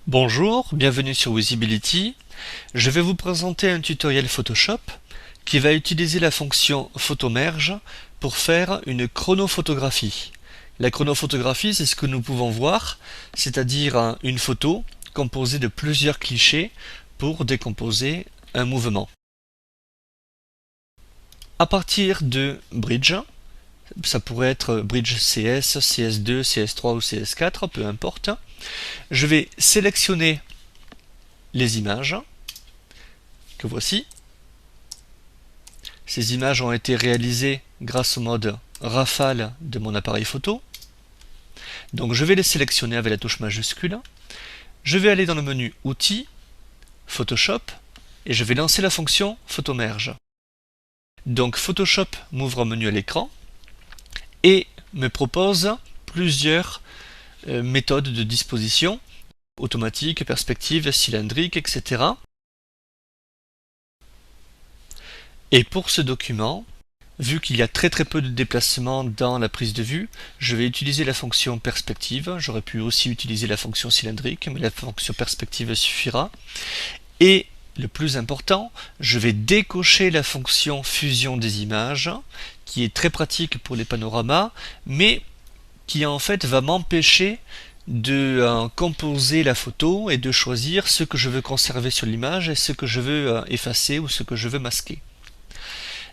Bonjour, bienvenue sur Visibility. Je vais vous présenter un tutoriel Photoshop qui va utiliser la fonction PhotoMerge pour faire une chronophotographie. La chronophotographie, c'est ce que nous pouvons voir, c'est-à-dire une photo composée de plusieurs clichés pour décomposer un mouvement. À partir de Bridge, ça pourrait être Bridge CS, CS2, CS3 ou CS4, peu importe, je vais sélectionner les images que voici. Ces images ont été réalisées grâce au mode rafale de mon appareil photo. Donc je vais les sélectionner avec la touche majuscule. Je vais aller dans le menu Outils, Photoshop, et je vais lancer la fonction PhotoMerge. Donc Photoshop m'ouvre un menu à l'écran et me propose plusieurs méthodes de disposition, automatique, perspective, cylindrique, etc. Et pour ce document, vu qu'il y a très peu de déplacement dans la prise de vue, je vais utiliser la fonction perspective. J'aurais pu aussi utiliser la fonction cylindrique, mais la fonction perspective suffira. Et le plus important, je vais décocher la fonction fusion des images, qui est très pratique pour les panoramas, mais qui en fait va m'empêcher de composer la photo et de choisir ce que je veux conserver sur l'image et ce que je veux effacer ou ce que je veux masquer.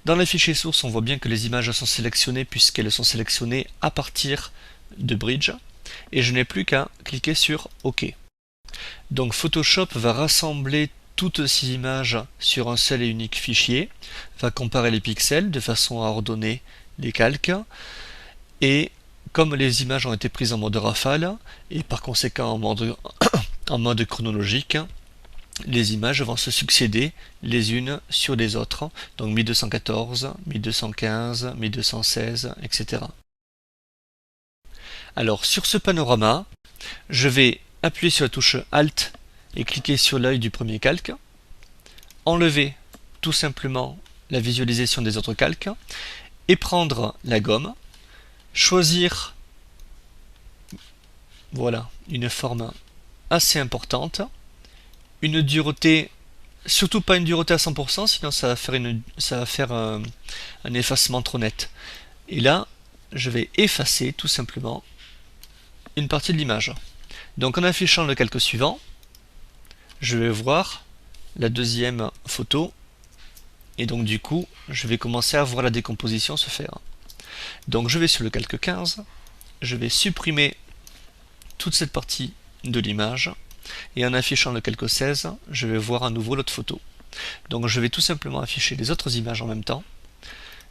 Dans les fichiers sources, on voit bien que les images sont sélectionnées puisqu'elles sont sélectionnées à partir de Bridge et je n'ai plus qu'à cliquer sur OK. Donc Photoshop va rassembler toutes ces images sur un seul et unique fichier, va comparer les pixels de façon à ordonner les calques et comme les images ont été prises en mode rafale et par conséquent en mode chronologique, les images vont se succéder les unes sur les autres, donc 1214, 1215, 1216, etc. Alors sur ce panorama, je vais appuyer sur la touche Alt et cliquer sur l'œil du premier calque, enlever tout simplement la visualisation des autres calques et prendre la gomme, choisir voilà, une forme assez importante, une dureté, surtout pas une dureté à 100%, sinon ça va faire un effacement trop net. Et là, je vais effacer tout simplement une partie de l'image. Donc en affichant le calque suivant, je vais voir la deuxième photo, et donc du coup, je vais commencer à voir la décomposition se faire. Donc je vais sur le calque 15, je vais supprimer toute cette partie de l'image, et en affichant le calque 16, je vais voir à nouveau l'autre photo. Donc je vais tout simplement afficher les autres images en même temps,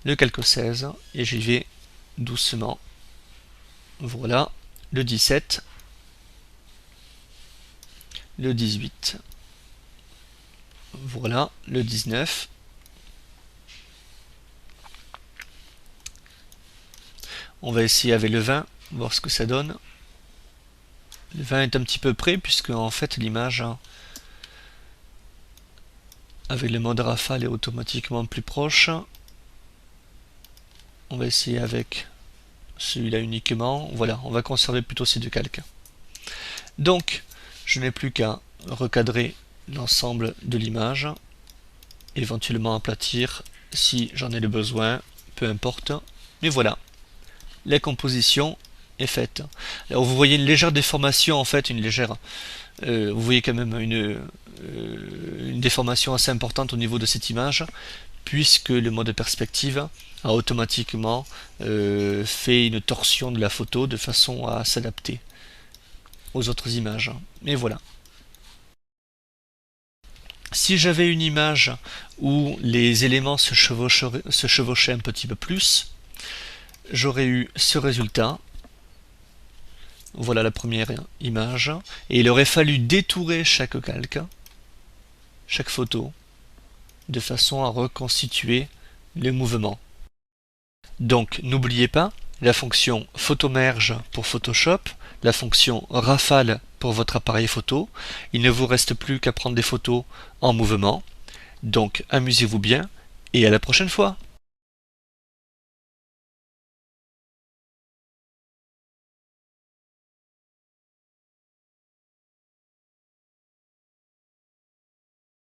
le calque 16, et j'y vais doucement. Voilà, le 17, le 18, voilà, le 19, on va essayer avec le 20, voir ce que ça donne. Le 20 est un petit peu près puisque en fait l'image avec le mode rafale est automatiquement plus proche. On va essayer avec celui-là uniquement. Voilà, on va conserver plutôt ces deux calques. Donc, je n'ai plus qu'à recadrer l'ensemble de l'image, éventuellement aplatir si j'en ai le besoin, peu importe. Mais voilà, la composition est faite. Alors vous voyez une légère déformation en fait, vous voyez quand même une déformation assez importante au niveau de cette image, puisque le mode perspective a automatiquement fait une torsion de la photo de façon à s'adapter aux autres images. Mais voilà. Si j'avais une image où les éléments se chevauchaient un petit peu plus, j'aurais eu ce résultat. Voilà la première image. Et il aurait fallu détourer chaque calque, chaque photo, de façon à reconstituer les mouvements. Donc n'oubliez pas la fonction PhotoMerge pour Photoshop, la fonction rafale pour votre appareil photo. Il ne vous reste plus qu'à prendre des photos en mouvement. Donc amusez-vous bien et à la prochaine fois.